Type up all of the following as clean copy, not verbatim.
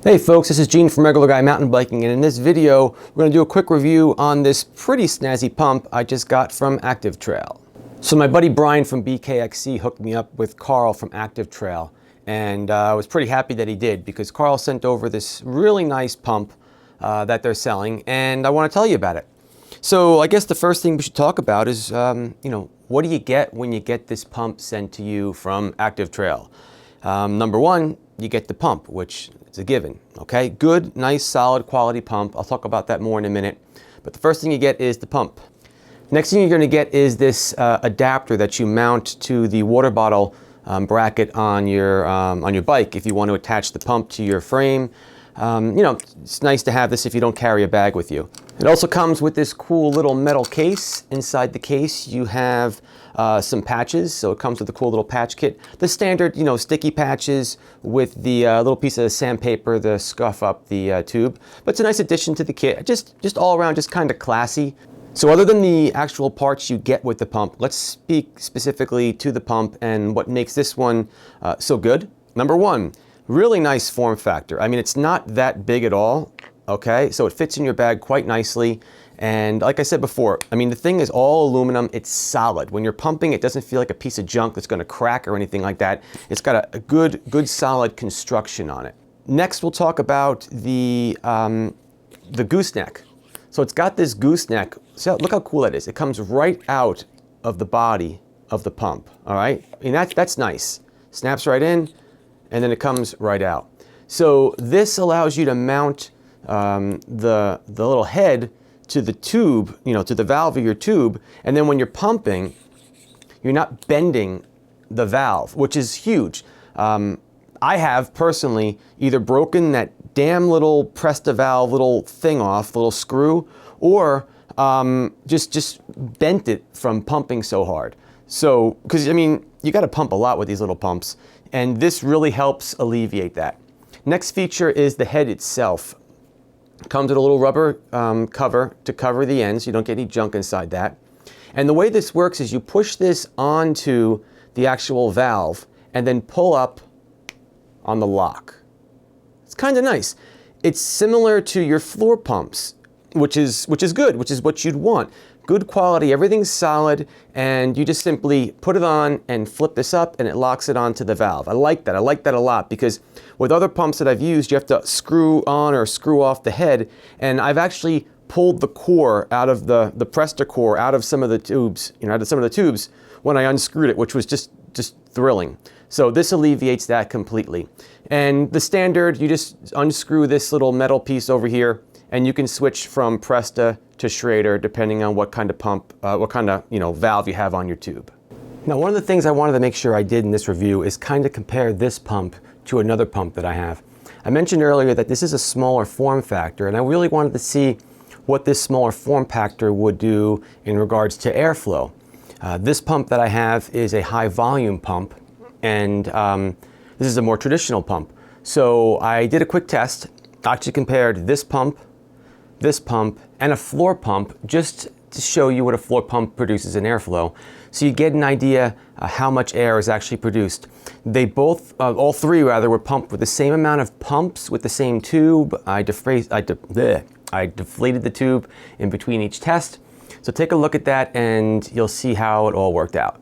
Hey folks, this is Gene from Regular Guy Mountain Biking, and in this video we're going to do a quick review on this pretty snazzy pump I just got from Active Trail. So my buddy Brian from BKXC hooked me up with Carl from Active Trail, and I was pretty happy that he did because Carl sent over this really nice pump that they're selling, and I want to tell you about it. So I guess the first thing we should talk about is, what do you get when you get this pump sent to you from Active Trail? Number one, you get the pump, which is a given, okay? Good, nice, solid quality pump. I'll talk about that more in a minute. But the first thing you get is the pump. Next thing you're gonna get is this adapter that you mount to the water bottle bracket on your bike if you want to attach the pump to your frame. It's nice to have this if you don't carry a bag with you. It also comes with this cool little metal case. Inside the case you have some patches, so it comes with a cool little patch kit. The standard, sticky patches with the little piece of sandpaper to scuff up the tube. But it's a nice addition to the kit. Just all around, just kind of classy. So other than the actual parts you get with the pump, let's speak specifically to the pump and what makes this one so good. Number one, really nice form factor. I mean, it's not that big at all, okay? So it fits in your bag quite nicely. And like I said before, I mean, the thing is all aluminum, it's solid. When you're pumping, it doesn't feel like a piece of junk that's gonna crack or anything like that. It's got a good solid construction on it. Next, we'll talk about the gooseneck. So it's got this gooseneck. So look how cool that is. It comes right out of the body of the pump, all right? I mean, that's nice. Snaps right in, and then it comes right out. So this allows you to mount the little head to the tube, to the valve of your tube, and then when you're pumping, you're not bending the valve, which is huge. I have personally either broken that damn little Presta valve little thing off, little screw, or just bent it from pumping so hard. So, because I mean, you got to pump a lot with these little pumps, and this really helps alleviate that. Next feature is the head itself. Comes with a little rubber cover to cover the ends. You don't get any junk inside that. And the way this works is you push this onto the actual valve and then pull up on the lock. It's kind of nice. It's similar to your floor pumps, which is good, which is what you'd want. Good quality, everything's solid, and you just simply put it on and flip this up and it locks it onto the valve. I like that a lot because with other pumps that I've used, you have to screw on or screw off the head, and I've actually pulled the core out of the Presta core out of some of the tubes, when I unscrewed it, which was just thrilling. So this alleviates that completely. And the standard, you just unscrew this little metal piece over here, and you can switch from Presta to Schrader depending on what kind of pump, what kind of valve you have on your tube. Now, one of the things I wanted to make sure I did in this review is kind of compare this pump to another pump that I have. I mentioned earlier that this is a smaller form factor, and I really wanted to see what this smaller form factor would do in regards to airflow. This pump that I have is a high volume pump, and this is a more traditional pump. So I did a quick test. I actually compared this pump, and a floor pump just to show you what a floor pump produces in airflow. So you get an idea how much air is actually produced. They both, all three rather, were pumped with the same amount of pumps with the same tube. I deflated the tube in between each test. So take a look at that and you'll see how it all worked out.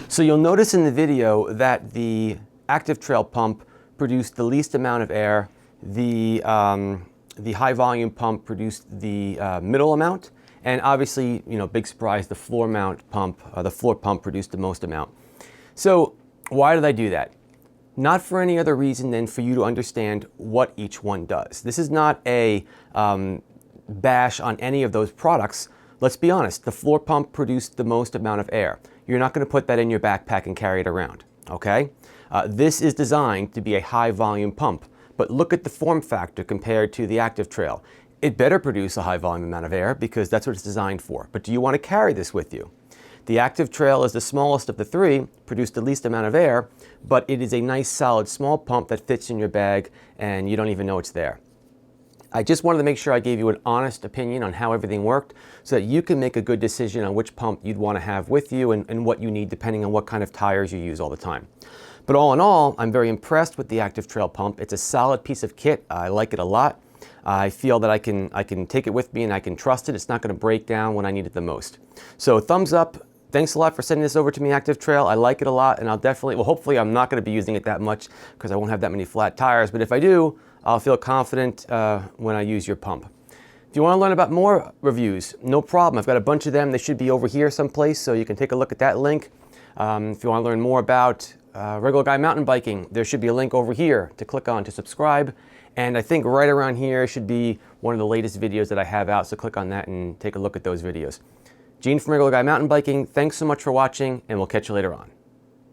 So you'll notice in the video that the Active Trail pump produced the least amount of air. The high volume pump produced the middle amount. And obviously, big surprise, the floor pump produced the most amount. So why did I do that? Not for any other reason than for you to understand what each one does. This is not a bash on any of those products. Let's be honest, the floor pump produced the most amount of air. You're not going to put that in your backpack and carry it around, okay? This is designed to be a high volume pump, but look at the form factor compared to the Active Trail. It better produce a high volume amount of air because that's what it's designed for. But do you want to carry this with you? The Active Trail is the smallest of the three, produced the least amount of air, but it is a nice solid small pump that fits in your bag and you don't even know it's there. I just wanted to make sure I gave you an honest opinion on how everything worked so that you can make a good decision on which pump you'd want to have with you and what you need depending on what kind of tires you use all the time. But all in all, I'm very impressed with the Active Trail pump. It's a solid piece of kit. I like it a lot. I feel that I can take it with me and I can trust it. It's not going to break down when I need it the most. So thumbs up. Thanks a lot for sending this over to me, Active Trail. I like it a lot, and I'll definitely, well, hopefully I'm not going to be using it that much because I won't have that many flat tires. But if I do, I'll feel confident when I use your pump. If you want to learn about more reviews, no problem. I've got a bunch of them. They should be over here someplace, so you can take a look at that link. If you want to learn more about Regular Guy Mountain Biking, there should be a link over here to click on to subscribe. And I think right around here should be one of the latest videos that I have out, so click on that and take a look at those videos. Gene from Regular Guy Mountain Biking, thanks so much for watching, and we'll catch you later on.